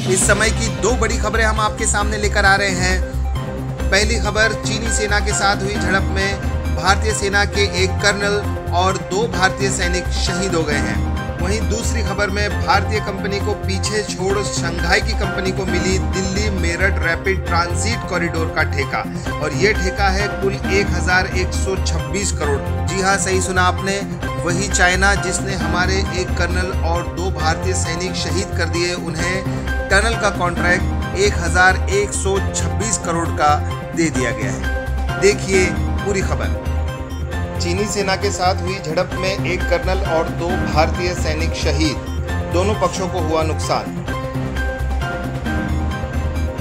इस समय की दो बड़ी खबरें हम आपके सामने लेकर आ रहे हैं। पहली खबर, चीनी सेना के साथ हुई झड़प में भारतीय सेना के एक कर्नल और 2 भारतीय सैनिक शहीद हो गए हैं। वहीं दूसरी खबर में भारतीय कंपनी को पीछे छोड़ शंघाई की कंपनी को मिली Delhi Meerut rapid transit corridor का ठेका, और ये ठेका है कुल 1126 करोड़। जी हाँ, सही सुना आपने, वही चाइना जिसने हमारे एक कर्नल और 2 भारतीय सैनिक शहीद कर दिए, उन्हें टनल का कॉन्ट्रैक्ट 1126 करोड़ का दे दिया गया है। देखिए पूरी खबर। चीनी सेना के साथ हुई झड़प में एक कर्नल और 2 भारतीय सैनिक शहीद, दोनों पक्षों को हुआ नुकसान।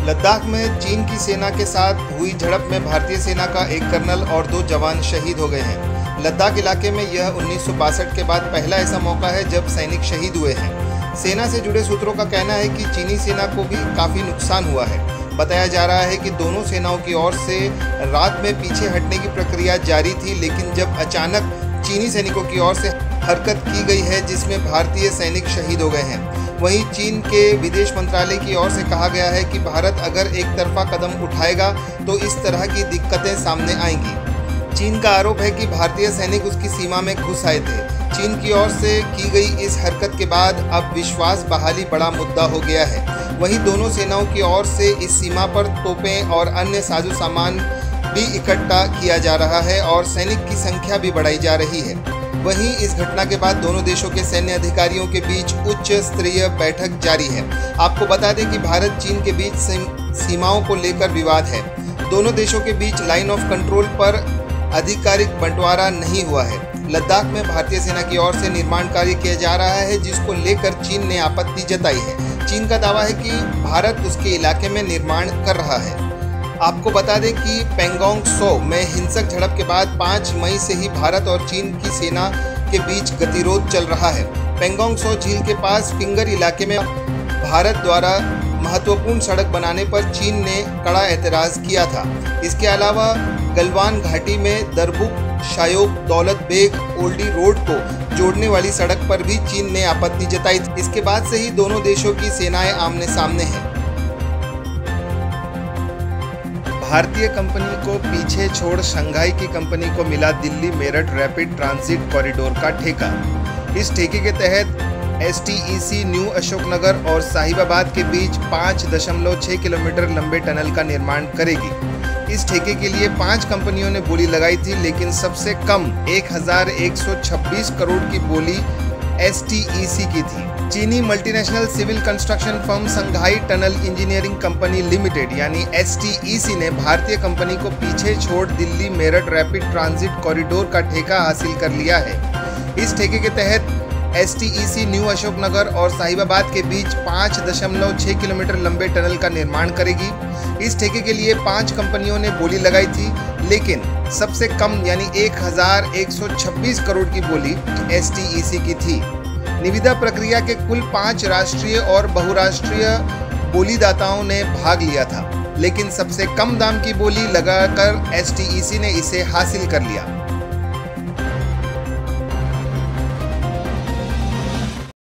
लद्दाख में चीन की सेना के साथ हुई झड़प में भारतीय सेना का एक कर्नल और 2 जवान शहीद हो गए हैं। लद्दाख इलाके में यह 1962 के बाद पहला ऐसा मौका है जब सैनिक शहीद हुए हैं। सेना से जुड़े सूत्रों का कहना है कि चीनी सेना को भी काफ़ी नुकसान हुआ है। बताया जा रहा है कि दोनों सेनाओं की ओर से रात में पीछे हटने की प्रक्रिया जारी थी, लेकिन जब अचानक चीनी सैनिकों की ओर से हरकत की गई है जिसमें भारतीय सैनिक शहीद हो गए हैं। वहीं चीन के विदेश मंत्रालय की ओर से कहा गया है कि भारत अगर एक तरफा कदम उठाएगा तो इस तरह की दिक्कतें सामने आएंगी। चीन का आरोप है कि भारतीय सैनिक उसकी सीमा में घुस आए थे। चीन की ओर से की गई इस हरकत के बाद अब विश्वास बहाली बड़ा मुद्दा हो गया है। वहीं दोनों सेनाओं की ओर से इस सीमा पर तोपें और अन्य साजो सामान भी इकट्ठा किया जा रहा है और सैनिक की संख्या भी बढ़ाई जा रही है। वहीं इस घटना के बाद दोनों देशों के सैन्य अधिकारियों के बीच उच्च स्तरीय बैठक जारी है। आपको बता दें कि भारत चीन के बीच सीमाओं को लेकर विवाद है। दोनों देशों के बीच लाइन ऑफ कंट्रोल पर आधिकारिक बंटवारा नहीं हुआ है। लद्दाख में भारतीय सेना की ओर से निर्माण कार्य किया जा रहा है, जिसको लेकर चीन ने आपत्ति जताई है। चीन का दावा है कि भारत उसके इलाके में निर्माण कर रहा है। आपको बता दें कि पेंगोंग त्सो में हिंसक झड़प के बाद 5 मई से ही भारत और चीन की सेना के बीच गतिरोध चल रहा है। पेंगोंग त्सो झील के पास फिंगर इलाके में भारत द्वारा महत्वपूर्ण सड़क बनाने पर चीन ने कड़ा एतराज़ किया था। इसके अलावा गलवान घाटी में दरबुक शायोक दौलत बेग ओल्डी रोड को जोड़ने वाली सड़क पर भी चीन ने आपत्ति जताई थी। इसके बाद से ही दोनों देशों की सेनाएं आमने सामने हैं। भारतीय कंपनी को पीछे छोड़ शंघाई की कंपनी को मिला Delhi Meerut rapid transit corridor का ठेका। इस ठेके के तहत STEC न्यू अशोकनगर और साहिबाबाद के बीच 5.6 किलोमीटर लंबे टनल का निर्माण करेगी। इस ठेके के लिए 5 कंपनियों ने बोली लगाई थी, लेकिन सबसे कम 1126 करोड़ की बोली STEC की थी। चीनी multinational civil construction firm Shanghai tunnel engineering company limited यानी STEC ने भारतीय कंपनी को पीछे छोड़ Delhi Meerut rapid transit corridor का ठेका हासिल कर लिया है। इस ठेके के तहत STEC न्यू अशोकनगर और साहिबाबाद के बीच 5.6 किलोमीटर लंबे टनल का निर्माण करेगी। इस ठेके के लिए 5 कंपनियों ने बोली लगाई थी, लेकिन सबसे कम यानी 1126 करोड़ की बोली STEC की थी। निविदा प्रक्रिया के कुल 5 राष्ट्रीय और बहुराष्ट्रीय बोलीदाताओं ने भाग लिया था, लेकिन सबसे कम दाम की बोली लगाकर STEC ने इसे हासिल कर लिया।